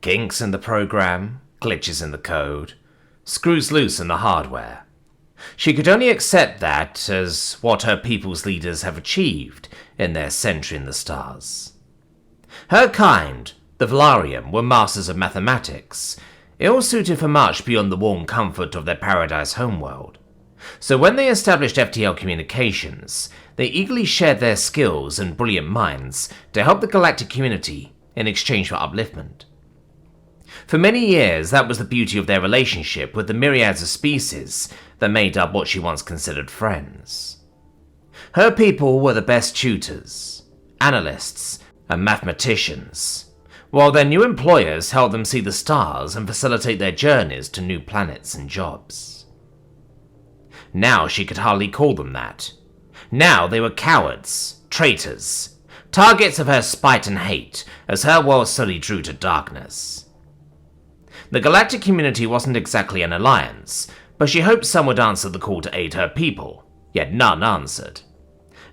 Kinks in the program, glitches in the code, screws loose in the hardware. She could only accept that as what her people's leaders have achieved in their century in the stars. Her kind, the Valarium, were masters of mathematics, ill-suited for much beyond the warm comfort of their paradise homeworld. So when they established FTL communications, they eagerly shared their skills and brilliant minds to help the galactic community in exchange for upliftment. For many years, that was the beauty of their relationship with the myriads of species that made up what she once considered friends. Her people were the best tutors, analysts, and mathematicians, while their new employers helped them see the stars and facilitate their journeys to new planets and jobs. Now she could hardly call them that. Now they were cowards, traitors, targets of her spite and hate as her world slowly drew to darkness. The galactic community wasn't exactly an alliance, but she hoped some would answer the call to aid her people, yet none answered.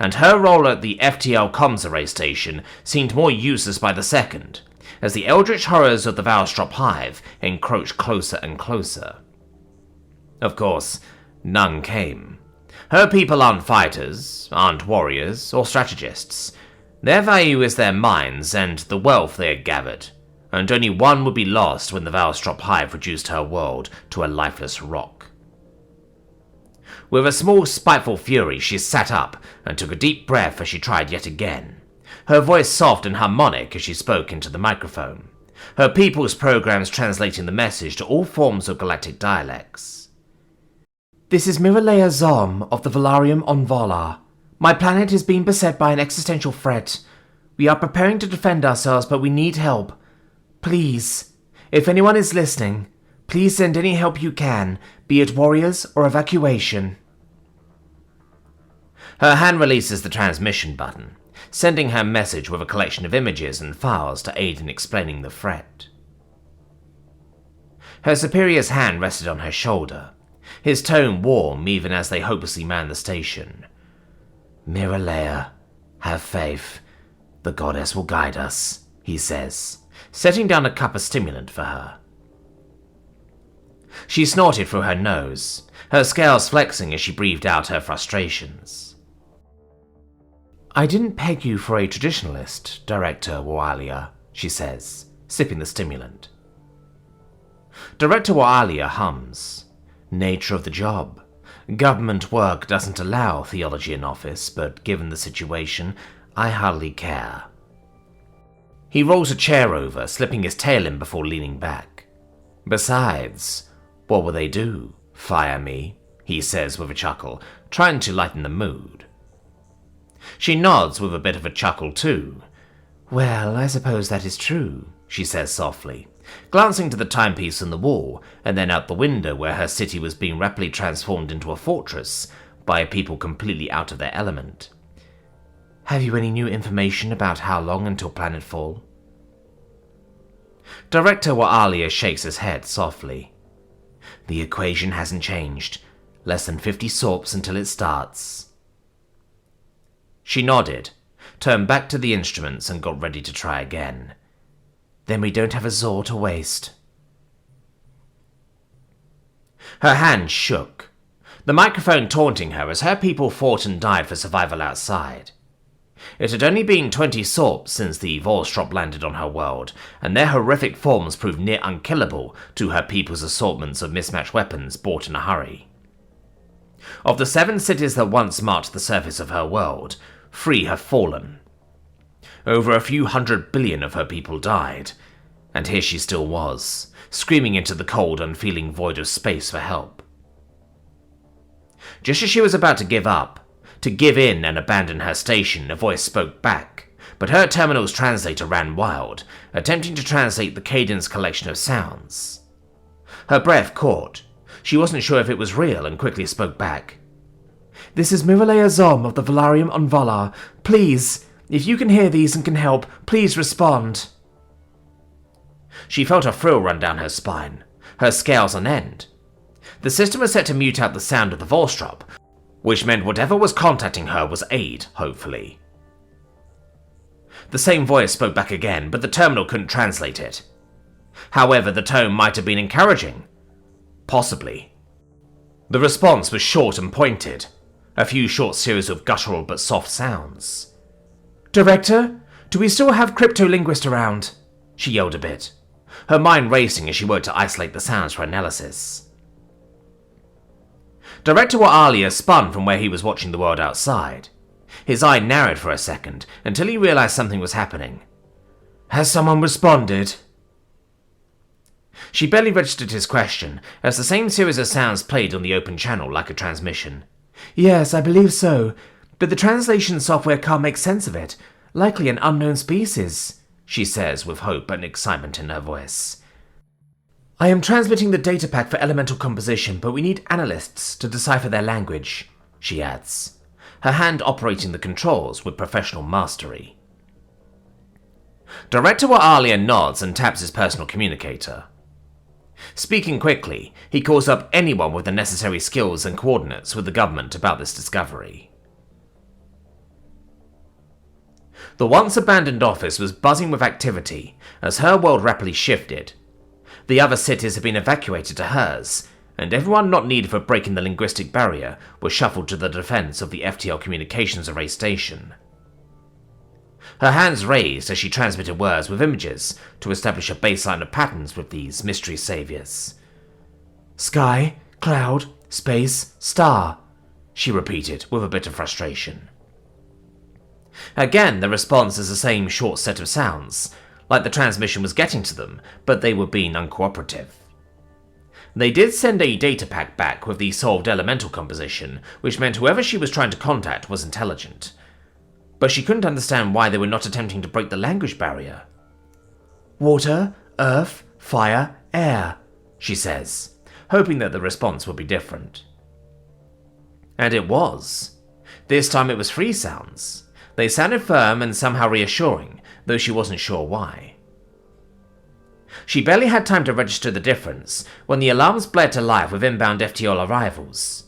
And her role at the FTL comms array station seemed more useless by the second, as the eldritch horrors of the Valstrop hive encroached closer and closer. Of course, none came. Her people aren't fighters, aren't warriors, or strategists. Their value is their minds and the wealth they had gathered, and only one would be lost when the Valstrop hive reduced her world to a lifeless rock. With a small spiteful fury, she sat up and took a deep breath as she tried yet again, her voice soft and harmonic as she spoke into the microphone, her people's programs translating the message to all forms of galactic dialects. "This is Miralea Zom of the Valarium on Volar. My planet is being beset by an existential threat. We are preparing to defend ourselves, but we need help. Please, if anyone is listening, please send any help you can, be it warriors or evacuation." Her hand releases the transmission button, sending her message with a collection of images and files to aid in explaining the threat. Her superior's hand rested on her shoulder, his tone warm even as they hopelessly manned the station. "Miralea, have faith. The goddess will guide us," he says, setting down a cup of stimulant for her. She snorted through her nose, her scales flexing as she breathed out her frustrations. "I didn't peg you for a traditionalist, Director Waalia," she says, sipping the stimulant. Director Waalia hums. "Nature of the job. Government work doesn't allow theology in office, but given the situation, I hardly care." He rolls a chair over, slipping his tail in before leaning back. "Besides, what will they do? Fire me?" he says with a chuckle, trying to lighten the mood. She nods with a bit of a chuckle too. "Well, I suppose that is true," she says softly, glancing to the timepiece on the wall and then out the window where her city was being rapidly transformed into a fortress by a people completely out of their element. "Have you any new information about how long until planetfall?" Director Waalia shakes his head softly. "The equation hasn't changed. Less than 50 sorps until it starts." She nodded, turned back to the instruments and got ready to try again. "Then we don't have a Zor to waste." Her hand shook, the microphone taunting her as her people fought and died for survival outside. It had only been 20 sorps since the Volstrop landed on her world, and their horrific forms proved near unkillable to her people's assortments of mismatched weapons bought in a hurry. Of the 7 cities that once marked the surface of her world, 3 have fallen. Over a few 100 billion of her people died, and here she still was, screaming into the cold, unfeeling void of space for help. Just as she was about to give up, to give in and abandon her station, a voice spoke back, but her terminal's translator ran wild, attempting to translate the cadence collection of sounds. Her breath caught. She wasn't sure if it was real and quickly spoke back. "This is Miralea Zom of the Valarium on Volar. Please, if you can hear these and can help, please respond." She felt a thrill run down her spine, her scales on end. The system was set to mute out the sound of the Volstrop, which meant whatever was contacting her was aid, hopefully. The same voice spoke back again, but the terminal couldn't translate it. However, the tone might have been encouraging. Possibly. The response was short and pointed, a few short series of guttural but soft sounds. "Director, do we still have cryptolinguist around?" she yelled a bit, her mind racing as she worked to isolate the sounds for analysis. Director Waalia spun from where he was watching the world outside. His eye narrowed for a second until he realized something was happening. "Has someone responded?" She barely registered his question as the same series of sounds played on the open channel like a transmission. "Yes, I believe so, but the translation software can't make sense of it. Likely an unknown species," she says with hope and excitement in her voice. "I am transmitting the data pack for elemental composition, but we need analysts to decipher their language," she adds, her hand operating the controls with professional mastery. Director Waalia nods and taps his personal communicator. Speaking quickly, he calls up anyone with the necessary skills and coordinates with the government about this discovery. The once abandoned office was buzzing with activity as her world rapidly shifted. The other cities had been evacuated to hers, and everyone not needed for breaking the linguistic barrier was shuffled to the defense of the FTL communications array station. Her hands raised as she transmitted words with images to establish a baseline of patterns with these mystery saviors. "Sky, cloud, space, star," she repeated with a bit of frustration. Again, the response is the same short set of sounds, like the transmission was getting to them, but they were being uncooperative. They did send a data pack back with the solved elemental composition, which meant whoever she was trying to contact was intelligent. But she couldn't understand why they were not attempting to break the language barrier. "Water, earth, fire, air," she says, hoping that the response would be different. And it was. This time it was three sounds. They sounded firm and somehow reassuring, though she wasn't sure why. She barely had time to register the difference when the alarms blared to life with inbound FTL arrivals.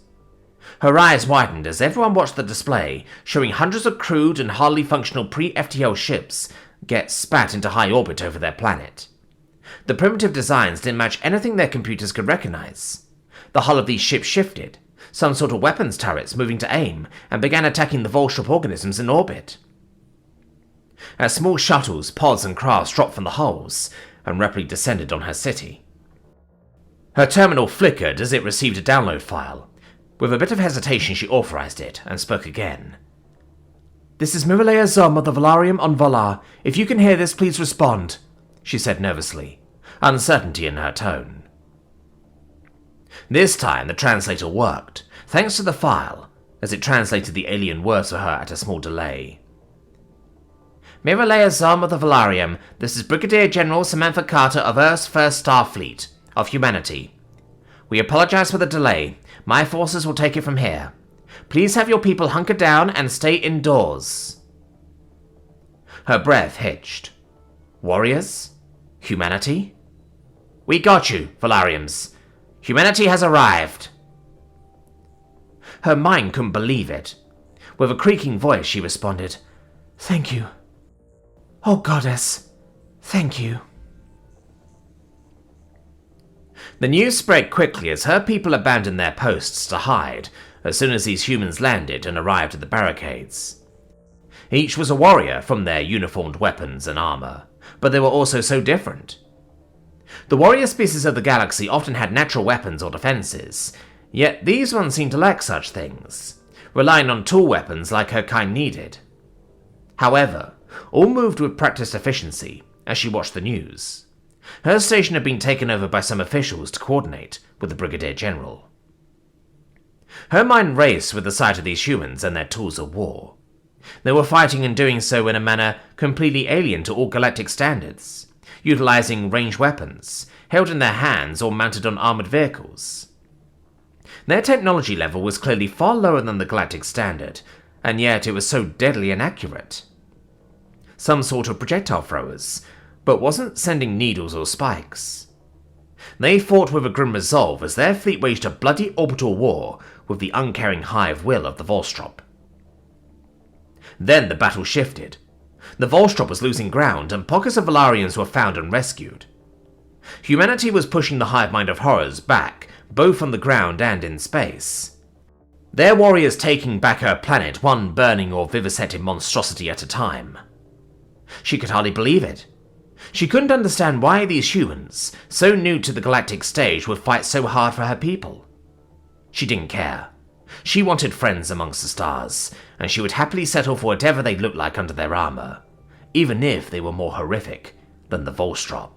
Her eyes widened as everyone watched the display, showing hundreds of crude and hardly functional pre-FTL ships get spat into high orbit over their planet. The primitive designs didn't match anything their computers could recognize. The hull of these ships shifted, some sort of weapons turrets moving to aim, and began attacking the Volstrop organisms in orbit. As small shuttles, pods, and crafts dropped from the hulls and rapidly descended on her city. Her terminal flickered as it received a download file. With a bit of hesitation, she authorized it and spoke again. "This is Miralea Zom of the Valarium on Valar. If you can hear this, please respond," she said nervously, uncertainty in her tone. This time, the translator worked, thanks to the file, as it translated the alien words for her at a small delay. "Miralea Zom of the Valarium, this is Brigadier General Samantha Carter of Earth's First Star Fleet, of humanity. We apologize for the delay. My forces will take it from here. Please have your people hunker down and stay indoors." Her breath hitched. Warriors? Humanity? "We got you, Valariums. Humanity has arrived." Her mind couldn't believe it. With a creaking voice, she responded, "Thank you. Oh, Goddess, thank you." The news spread quickly as her people abandoned their posts to hide as soon as these humans landed and arrived at the barricades. Each was a warrior from their uniformed weapons and armor, but they were also so different. The warrior species of the galaxy often had natural weapons or defenses, yet these ones seemed to lack such things, relying on tool weapons like her kind needed. However, all moved with practiced efficiency as she watched the news. Her station had been taken over by some officials to coordinate with the Brigadier General. Her mind raced with the sight of these humans and their tools of war. They were fighting and doing so in a manner completely alien to all galactic standards, utilizing ranged weapons, held in their hands or mounted on armored vehicles. Their technology level was clearly far lower than the galactic standard, and yet it was so deadly inaccurate. Some sort of projectile throwers, but wasn't sending needles or spikes. They fought with a grim resolve as their fleet waged a bloody orbital war with the uncaring hive will of the Volstrop. Then the battle shifted. The Volstrop was losing ground and pockets of Valarians were found and rescued. Humanity was pushing the hive mind of horrors back, both on the ground and in space. Their warriors taking back her planet, one burning or vivisected monstrosity at a time. She could hardly believe it. She couldn't understand why these humans, so new to the galactic stage, would fight so hard for her people. She didn't care. She wanted friends amongst the stars, and she would happily settle for whatever they looked like under their armor, even if they were more horrific than the Volstrop.